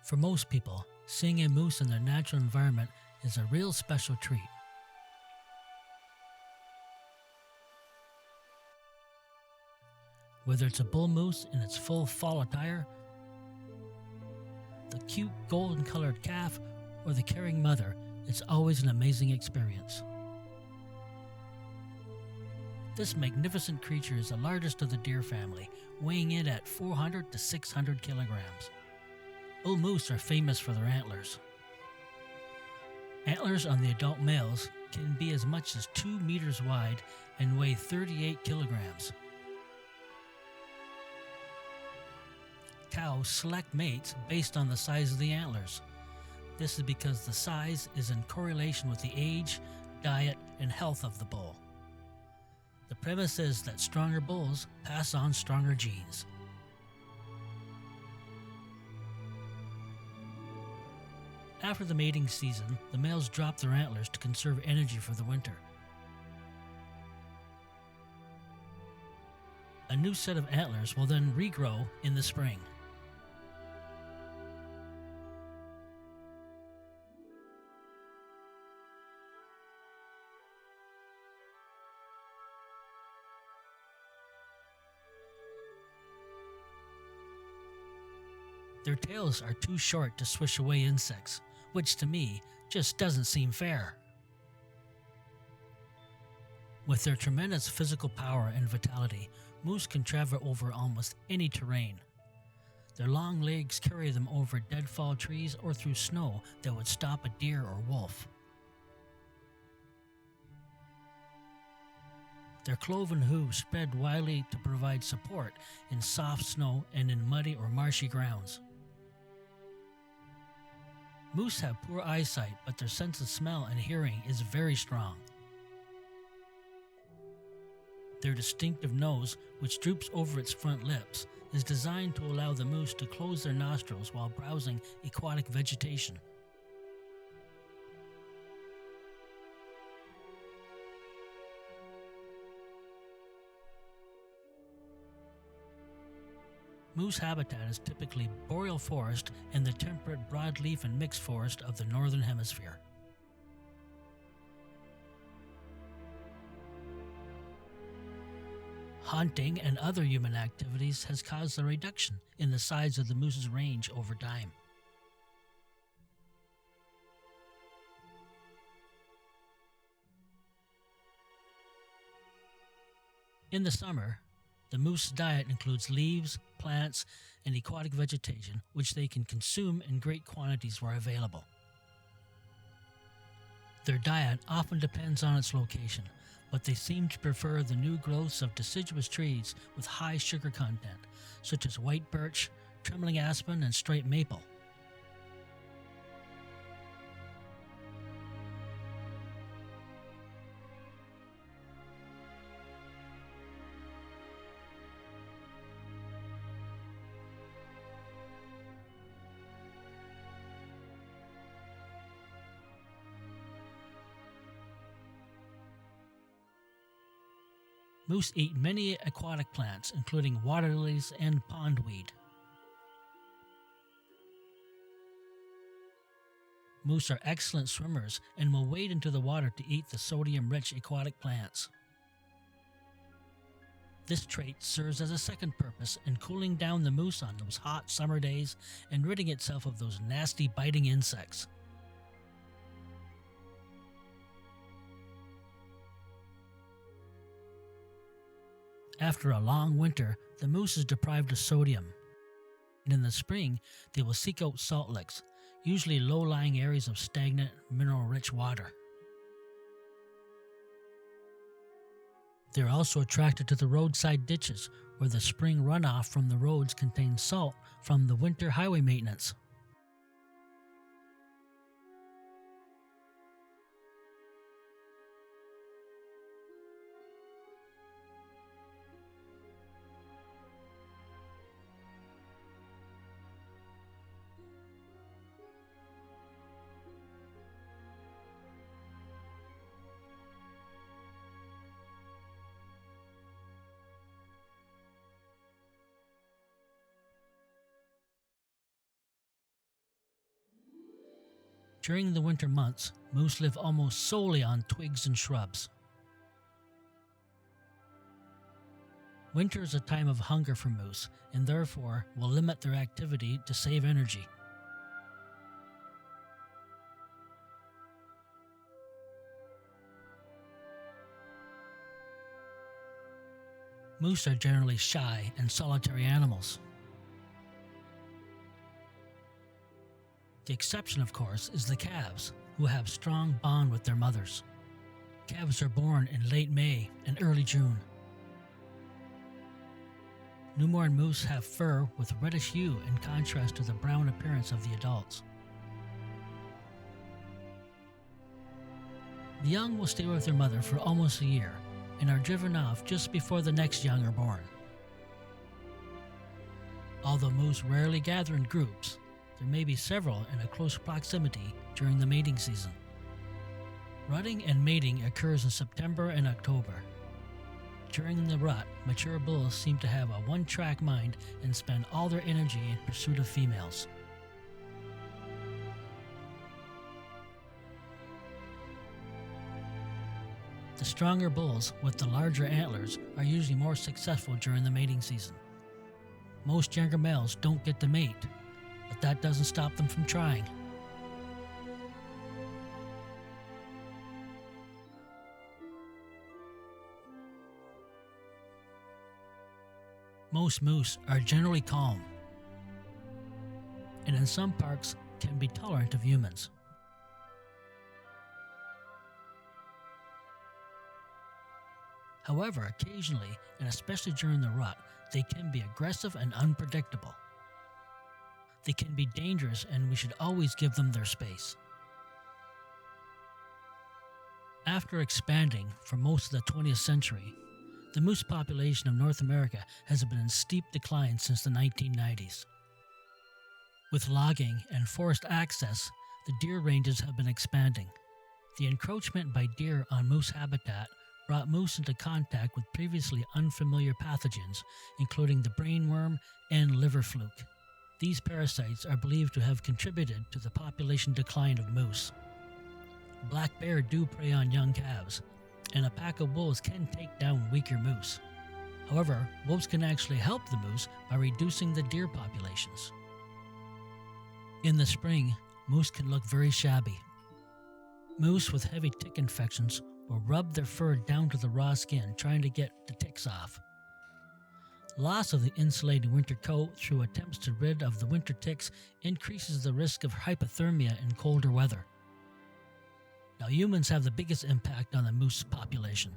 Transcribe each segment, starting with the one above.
For most people, seeing a moose in their natural environment is a real special treat. Whether it's a bull moose in its full fall attire, the cute golden colored calf, or the caring mother, it's always an amazing experience. This magnificent creature is the largest of the deer family, weighing in at 400 to 600 kilograms. Bull moose are famous for their antlers. Antlers on the adult males can be as much as 2 meters wide and weigh 38 kilograms. Cows select mates based on the size of the antlers. This is because the size is in correlation with the age, diet, and health of the bull. The premise is that stronger bulls pass on stronger genes. After the mating season, the males drop their antlers to conserve energy for the winter. A new set of antlers will then regrow in the spring. Their tails are too short to swish away insects, which to me just doesn't seem fair. With their tremendous physical power and vitality, moose can travel over almost any terrain. Their long legs carry them over deadfall trees or through snow that would stop a deer or wolf. Their cloven hooves spread widely to provide support in soft snow and in muddy or marshy grounds. Moose have poor eyesight, but their sense of smell and hearing is very strong. Their distinctive nose, which droops over its front lips, is designed to allow the moose to close their nostrils while browsing aquatic vegetation. Moose habitat is typically boreal forest and the temperate broadleaf and mixed forest of the northern hemisphere. Hunting and other human activities has caused a reduction in the size of the moose's range over time. In the summer, the moose's diet includes leaves, plants, and aquatic vegetation, which they can consume in great quantities where available. Their diet often depends on its location, but they seem to prefer the new growths of deciduous trees with high sugar content, such as white birch, trembling aspen, and straight maple. Moose eat many aquatic plants, including water lilies and pondweed. Moose are excellent swimmers and will wade into the water to eat the sodium-rich aquatic plants. This trait serves as a second purpose in cooling down the moose on those hot summer days and ridding itself of those nasty biting insects. After a long winter, the moose is deprived of sodium, and in the spring, they will seek out salt licks, usually low-lying areas of stagnant, mineral-rich water. They are also attracted to the roadside ditches, where the spring runoff from the roads contains salt from the winter highway maintenance. During the winter months, moose live almost solely on twigs and shrubs. Winter is a time of hunger for moose, and therefore will limit their activity to save energy. Moose are generally shy and solitary animals. The exception, of course, is the calves, who have strong bond with their mothers. Calves are born in late May and early June. Newborn moose have fur with reddish hue in contrast to the brown appearance of the adults. The young will stay with their mother for almost a year and are driven off just before the next young are born. Although moose rarely gather in groups, there may be several in a close proximity during the mating season. Rutting and mating occurs in September and October. During the rut, mature bulls seem to have a one-track mind and spend all their energy in pursuit of females. The stronger bulls with the larger antlers are usually more successful during the mating season. Most younger males don't get to mate, but that doesn't stop them from trying. Most moose are generally calm, and in some parks can be tolerant of humans. However, occasionally, and especially during the rut, they can be aggressive and unpredictable. They can be dangerous, and we should always give them their space. After expanding for most of the 20th century, the moose population of North America has been in steep decline since the 1990s. With logging and forest access, the deer ranges have been expanding. The encroachment by deer on moose habitat brought moose into contact with previously unfamiliar pathogens, including the brainworm and liver fluke. These parasites are believed to have contributed to the population decline of moose. Black bear do prey on young calves, and a pack of wolves can take down weaker moose. However, wolves can actually help the moose by reducing the deer populations. In the spring, moose can look very shabby. Moose with heavy tick infections will rub their fur down to the raw skin trying to get the ticks off. Loss of the insulating winter coat through attempts to rid of the winter ticks increases the risk of hypothermia in colder weather. Now, humans have the biggest impact on the moose population.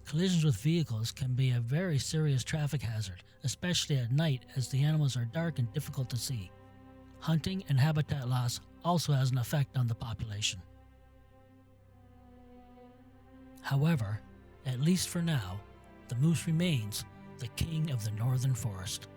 Collisions with vehicles can be a very serious traffic hazard, especially at night as the animals are dark and difficult to see. Hunting and habitat loss also has an effect on the population. However, at least for now, the moose remains the king of the northern forest.